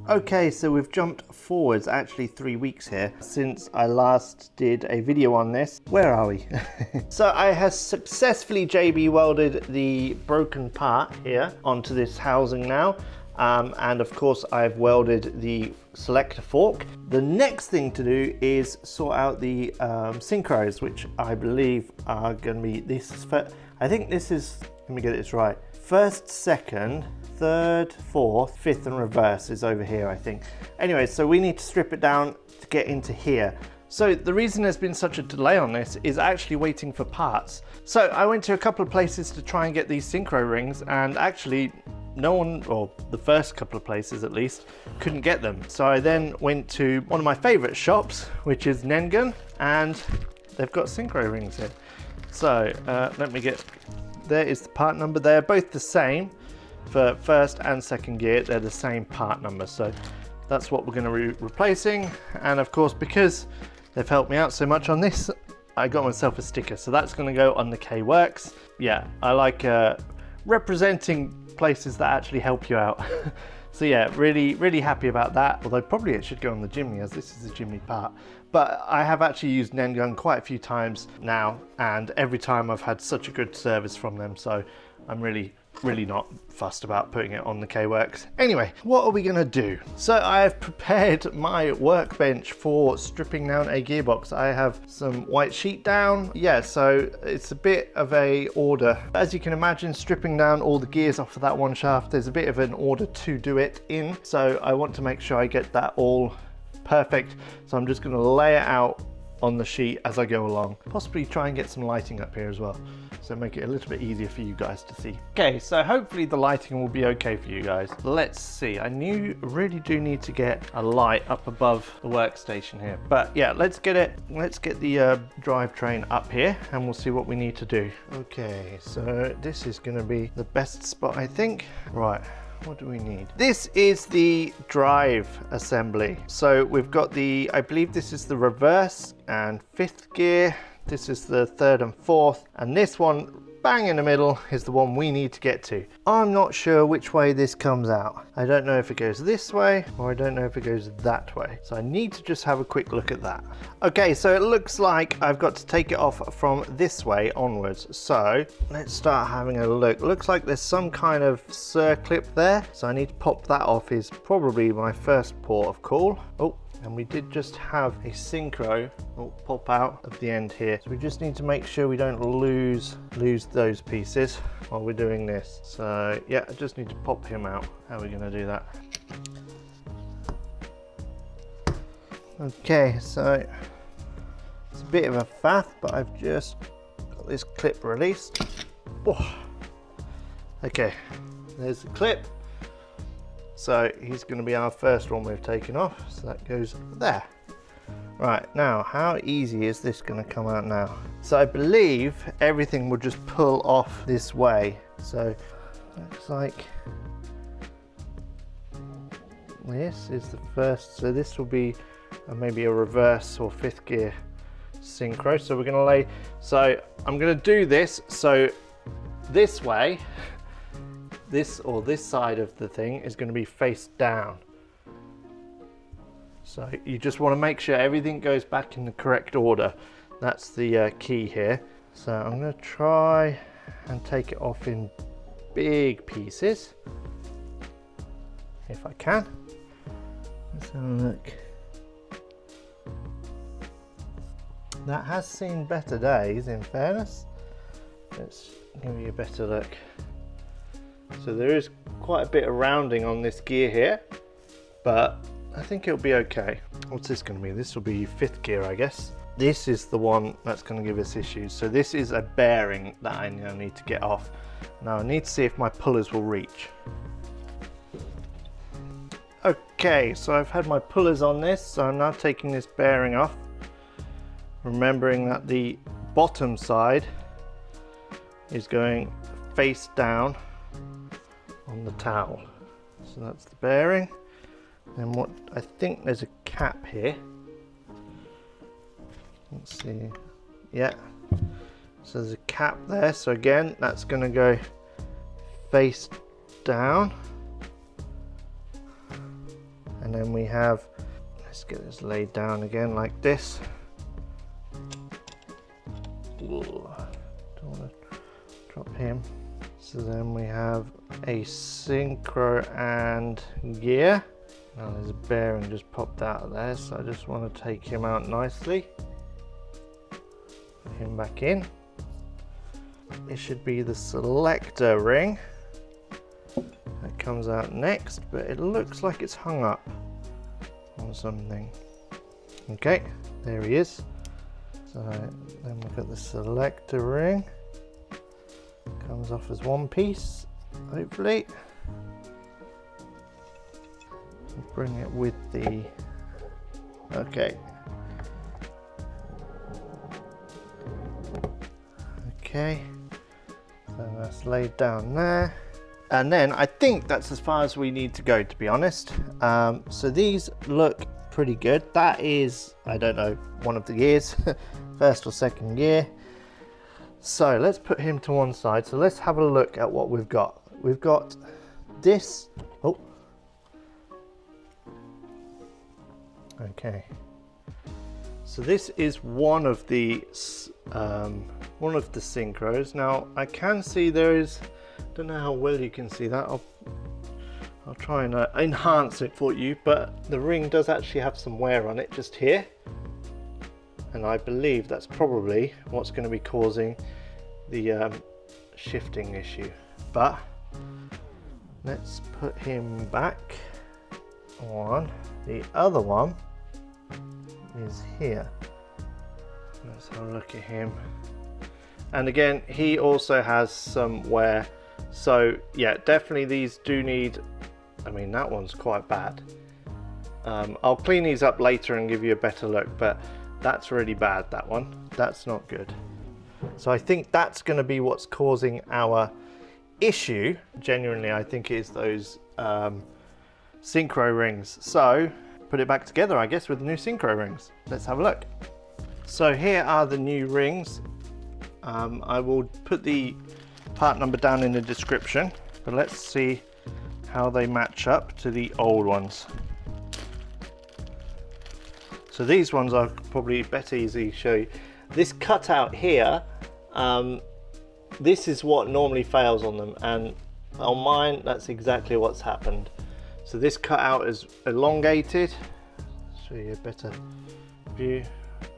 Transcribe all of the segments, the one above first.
Okay, so we've jumped forwards actually 3 weeks here since I last did a video on this. Where are we? So I have successfully JB welded the broken part here onto this housing now. And of course I've welded the selector fork. The next thing to do is sort out the synchros, which I believe are going to be this. I think this is, let me get this right, first, second, third, fourth, fifth and reverse is over here, I think. Anyway, so we need to strip it down to get into here. So the reason there's been such a delay on this is actually waiting for parts. So I went to a couple of places to try and get these synchro rings, and actually no one, or the first couple of places at least, couldn't get them. So I then went to one of my favorite shops, which is Nengun, and they've got synchro rings here. So let me get, there is the part number. They're both the same for first and second gear. They're the same part number. So that's what we're going to be replacing. And of course, because they've helped me out so much on this, I got myself a sticker. So that's going to go on the K-Works. Yeah, I like representing places that actually help you out. So yeah, really happy about that. Although probably it should go on the Jimny, as this is a Jimny part. But I have actually used Nengun quite a few times now, and every time I've had such a good service from them. So I'm really not fussed about putting it on the K-Works. Anyway, what are we gonna do? So I have prepared my workbench for stripping down a gearbox. I have some white sheet down. Yeah, so it's a bit of a order. As you can imagine, stripping down all the gears off of that one shaft, there's a bit of an order to do it in. So I want to make sure I get that all perfect. So I'm just gonna lay it out on the sheet as I go along. Possibly try and get some lighting up here as well, so make it a little bit easier for you guys to see. Okay, so hopefully the lighting will be okay for you guys. Let's see, I really do need to get a light up above the workstation here. But yeah, let's get the drivetrain up here and we'll see what we need to do. Okay, so this is gonna be the best spot, I think. Right. What do we need? This is the drive assembly. So we've got the, I believe this is the reverse and fifth gear. This is the third and fourth. And this one, bang in the middle, is the one we need to get to. I'm not sure which way this comes out. I don't know if it goes this way or I don't know if it goes that way. So I need to just have a quick look at that. Okay, so it looks like I've got to take it off from this way onwards. So let's start having a look. Looks like there's some kind of circlip there. So I need to pop that off, is probably my first port of call. Oh, and we did just have a synchro pop out of the end here. So we just need to make sure we don't lose those pieces while we're doing this. So yeah, I just need to pop him out. How are we gonna do that? Okay, so it's a bit of a faff, but I've just got this clip released. Oh. Okay, there's the clip. So he's going to be our first one we've taken off. So that goes there. Right, now how easy is this going to come out now? So I believe everything will just pull off this way. So looks like this is the first. So this will be maybe a reverse or fifth gear synchro. So we're going to lay, so I'm going to do this. So this way, this side of the thing is going to be face down. So you just want to make sure everything goes back in the correct order. That's the key here. So I'm going to try and take it off in big pieces if I can. Let's have a look. That has seen better days, in fairness. Let's give you a better look. So there is quite a bit of rounding on this gear here, but I think it'll be okay. What's this going to be? This will be fifth gear, I guess. This is the one that's going to give us issues. So this is a bearing that I now need to get off. Now I need to see if my pullers will reach. Okay, so I've had my pullers on this, so I'm now taking this bearing off, remembering that the bottom side is going face down on the towel. So that's the bearing. And what I think there's a cap here. Let's see. Yeah. So there's a cap there. So again, that's going to go face down. And then we have, let's get this laid down again like this. Ooh, don't want to drop him. So then we have a synchro and gear. Now there's a bearing just popped out of there, so I just want to take him out nicely. Put him back in. It should be the selector ring that comes out next, but it looks like it's hung up on something. Okay, there he is. So then we've got the selector ring. Comes off as one piece, hopefully. Bring it with the, okay. Okay, so that's laid down there. And then I think that's as far as we need to go, to be honest. So these look pretty good. That is, I don't know, one of the gears, first or second gear. So let's put him to one side. So let's have a look at what we've got. We've got this, oh. Okay. So this is one of the synchros. Now I can see there is, don't know how well you can see that. I'll try and enhance it for you, but the ring does actually have some wear on it just here. And I believe that's probably what's going to be causing the shifting issue. But let's put him back on. The other one is here. Let's have a look at him. And again, he also has some wear. So yeah, definitely these do need, I mean, that one's quite bad. I'll clean these up later and give you a better look, but that's really bad, that one. That's not good. So I think that's going to be what's causing our issue. Genuinely, I think it's those synchro rings. So put it back together, I guess, with the new synchro rings. Let's have a look. So here are the new rings. I will put the part number down in the description, but let's see how they match up to the old ones. So these ones are probably better easy to show you. This cutout here, this is what normally fails on them, and on mine that's exactly what's happened. So this cutout is elongated. Show you a better view.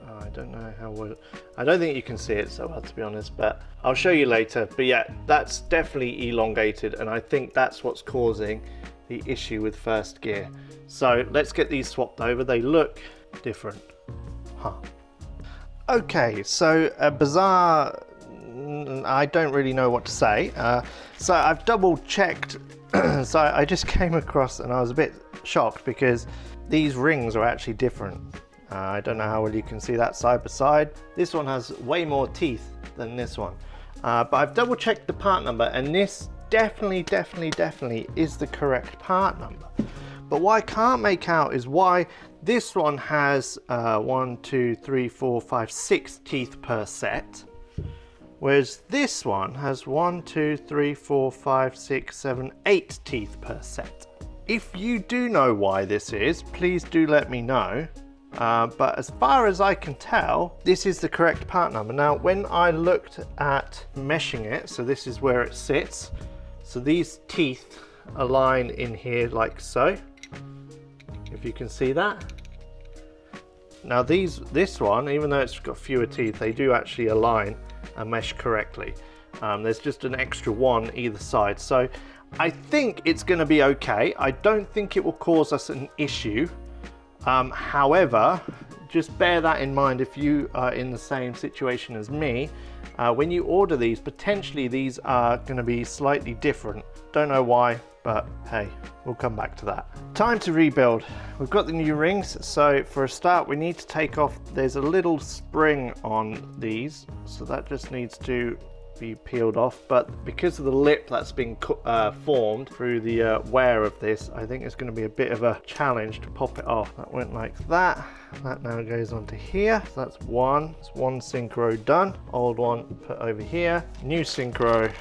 Oh, I don't know how well, I don't think you can see it so well, to be honest, but I'll show you later. But yeah, that's definitely elongated, and I think that's what's causing the issue with first gear. So let's get these swapped over. They look different. Huh. Okay, so a bizarre, I don't really know what to say. So I've double checked. So I just came across and I was a bit shocked because these rings are actually different. I don't know how well you can see that side by side. This one has way more teeth than this one. But I've double checked the part number, and this definitely is the correct part number. But what I can't make out is why this one has 1, 2, 3, 4, 5, 6 teeth per set, whereas this one has 1, 2, 3, 4, 5, 6, 7, 8 teeth per set. If you do know why this is, please do let me know. But as far as I can tell, this is the correct part number. Now, when I looked at meshing it, so this is where it sits. So these teeth align in here like so, if you can see that. Now this one, even though it's got fewer teeth, they do actually align and mesh correctly. There's just an extra one either side. So I think it's going to be okay. I don't think it will cause us an issue. However, just bear that in mind if you are in the same situation as me. When you order these, potentially these are going to be slightly different. Don't know why, but hey, we'll come back to that. Time to rebuild. We've got the new rings, so for a start we need to take off, there's a little spring on these, so that just needs to be peeled off, but because of the lip that's been formed through the wear of this, I think it's going to be a bit of a challenge to pop it off. That went like that. That now goes onto here. So that's one. It's one synchro done. Old one put over here. New synchro.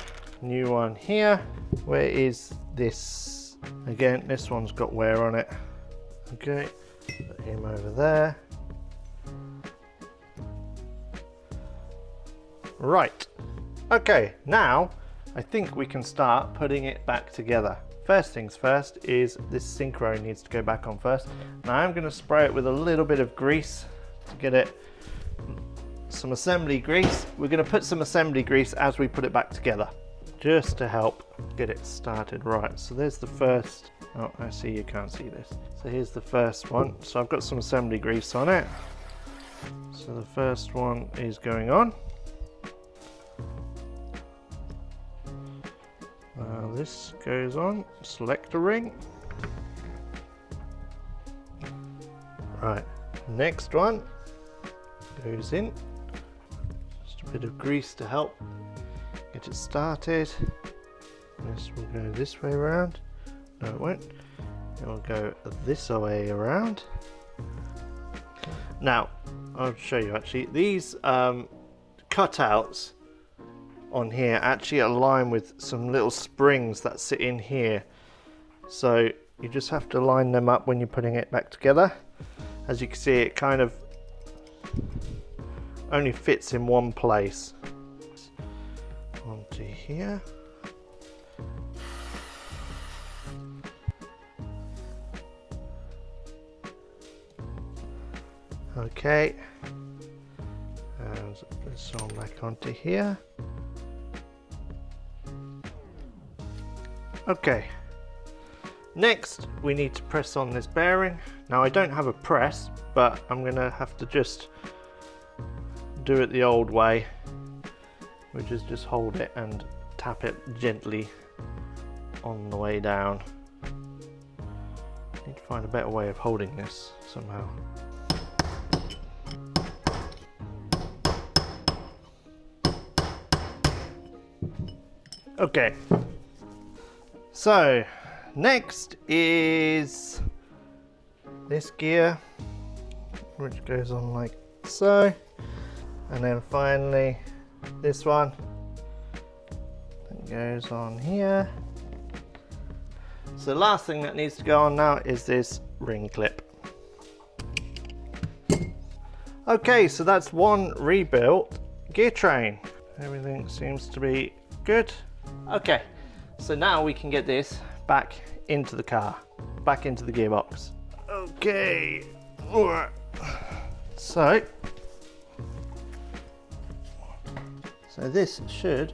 New one here. Where is this? Again, this one's got wear on it. Okay, put him over there. Right, okay, now I think we can start putting it back together. First things first is this synchro needs to go back on first. Now I'm going to spray it with a little bit of grease to get it some assembly grease. We're going to put some assembly grease as we put it back together, just to help get it started right. So there's the first, oh I see you can't see this. So here's the first one. So I've got some assembly grease on it. So the first one is going on. This goes on, select a ring. Right, next one goes in. Just a bit of grease to help get it started. This will go this way around. No, it won't. It will go this way around. Now, I'll show you actually. These cutouts on here actually align with some little springs that sit in here. So you just have to line them up when you're putting it back together. As you can see, it kind of only fits in one place. Onto here. Okay. And this on back onto here. Okay, next we need to press on this bearing. Now I don't have a press, but I'm gonna have to just do it the old way, which is just hold it and tap it gently on the way down. Need to find a better way of holding this somehow. Okay. So next is this gear, which goes on like so, and then finally this one that goes on here. So the last thing that needs to go on now is this ring clip. Okay, so that's one rebuilt gear train. Everything seems to be good. Okay. So now we can get this back into the car, back into the gearbox. Okay, so this should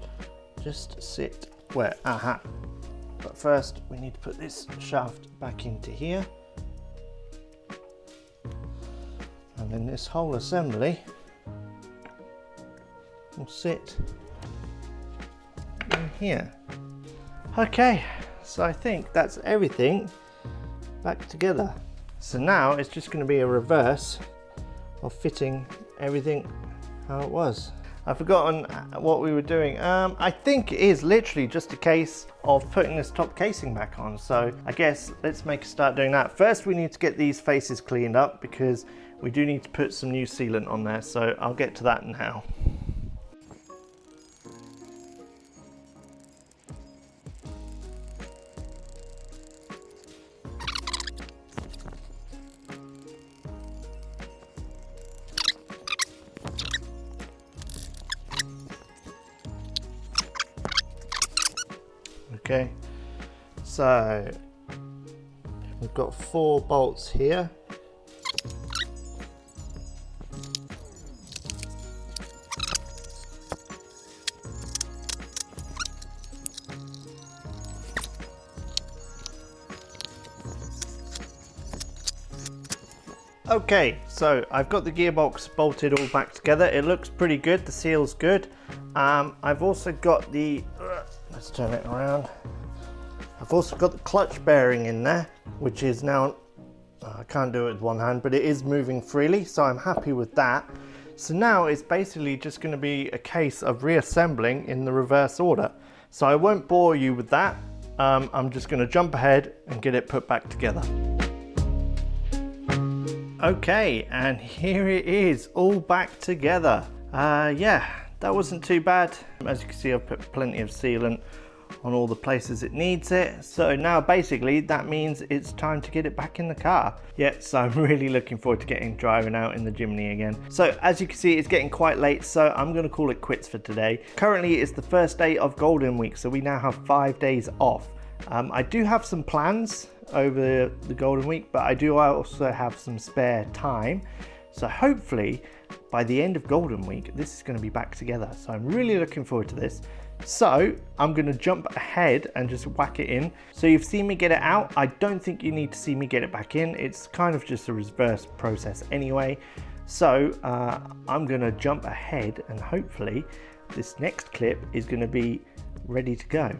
just sit where, but first we need to put this shaft back into here. And then this whole assembly will sit in here. Okay, so I think that's everything back together. So now it's just going to be a reverse of fitting everything how it was. I've forgotten what we were doing. I think it is literally just a case of putting this top casing back on. So I guess let's make a start doing that. First we need to get these faces cleaned up because we do need to put some new sealant on there. So I'll get to that now. Okay, so we've got 4 bolts here. Okay, so I've got the gearbox bolted all back together. It looks pretty good, the seal's good. I've also got the, let's turn it around. I've also got the clutch bearing in there, which is now, I can't do it with one hand, but it is moving freely, so I'm happy with that. So now it's basically just going to be a case of reassembling in the reverse order. So I won't bore you with that. I'm just going to jump ahead and get it put back together. Okay, and here it is, all back together. Yeah, that wasn't too bad. As you can see, I've put plenty of sealant on all the places it needs it. So now basically that means it's time to get it back in the car. Yeah, so I'm really looking forward to driving out in the Jimny again. So as you can see, it's getting quite late, so I'm gonna call it quits for today. Currently it's the first day of Golden Week, so we now have 5 days off. I do have some plans over the Golden Week, but I do also have some spare time. So hopefully by the end of Golden Week, this is gonna be back together. So I'm really looking forward to this. So I'm gonna jump ahead and just whack it in. So you've seen me get it out. I don't think you need to see me get it back in. It's kind of just a reverse process anyway. So I'm gonna jump ahead and hopefully this next clip is gonna be ready to go.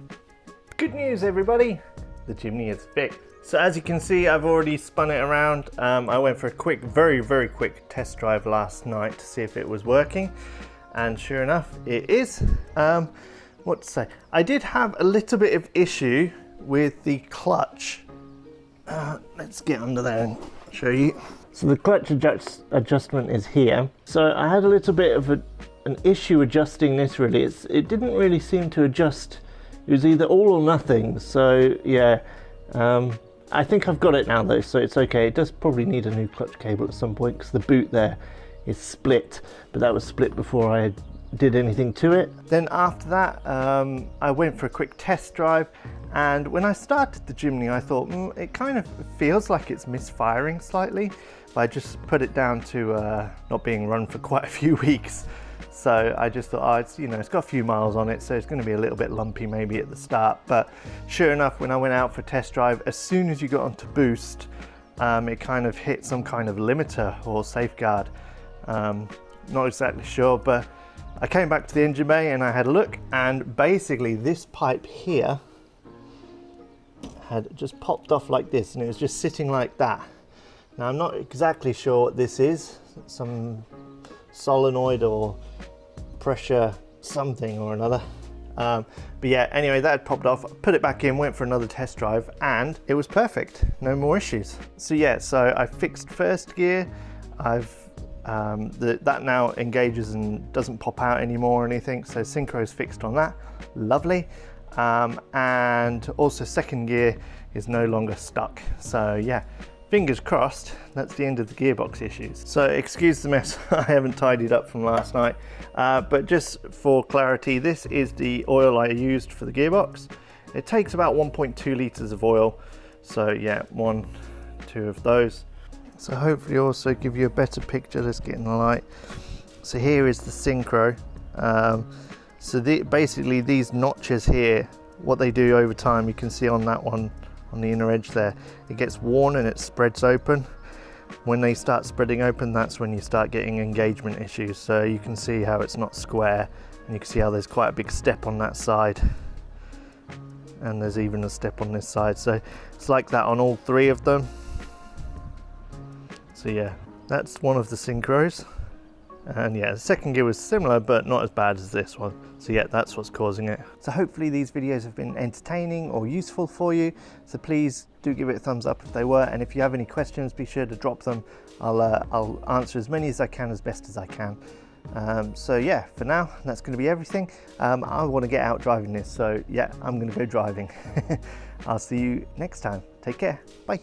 Good news everybody, the Jimny is fixed. So as you can see, I've already spun it around. I went for a quick, very quick test drive last night to see if it was working. And sure enough, it is. What to say? I did have a little bit of issue with the clutch. Let's get under there and show you. So the clutch adjustment is here. So I had a little bit of an issue adjusting this really. It didn't really seem to adjust. It was either all or nothing. So yeah, I think I've got it now though, so it's okay. It does probably need a new clutch cable at some point because the boot there is split, but that was split before I did anything to it. Then after that, I went for a quick test drive, and when I started the Jimny, I thought, it kind of feels like it's misfiring slightly, but I just put it down to not being run for quite a few weeks. So I just thought, it's got a few miles on it, so it's going to be a little bit lumpy maybe at the start. But sure enough, when I went out for test drive, as soon as you got onto boost, it kind of hit some kind of limiter or safeguard. Not exactly sure, but I came back to the engine bay and I had a look, and basically this pipe here had just popped off like this, and it was just sitting like that. Now I'm not exactly sure what this is, some solenoid or pressure something or another. But yeah, anyway, that had popped off. Put it back in, went for another test drive, and it was perfect. No more issues. So yeah, so I fixed first gear. That now engages and doesn't pop out anymore or anything. So synchros fixed on that. Lovely. And also second gear is no longer stuck. So yeah, fingers crossed, that's the end of the gearbox issues. So excuse the mess I haven't tidied up from last night, but just for clarity, this is the oil I used for the gearbox. It takes about 1.2 litres of oil. So yeah, 1, 2 of those. So hopefully also give you a better picture. Let's get in the light. So here is the synchro. Basically these notches here, what they do over time, you can see on that one, on the inner edge there, it gets worn and it spreads open. When they start spreading open, that's when you start getting engagement issues. So you can see how it's not square, and you can see how there's quite a big step on that side. And there's even a step on this side. So it's like that on all 3 of them. So yeah, that's one of the synchros. And yeah, the second gear was similar, but not as bad as this one. So yeah, that's what's causing it. So hopefully these videos have been entertaining or useful for you. So please do give it a thumbs up if they were. And if you have any questions, be sure to drop them. I'll answer as many as I can, as best as I can. So yeah, for now, that's going to be everything. I want to get out driving this. So yeah, I'm going to go driving. I'll see you next time. Take care. Bye.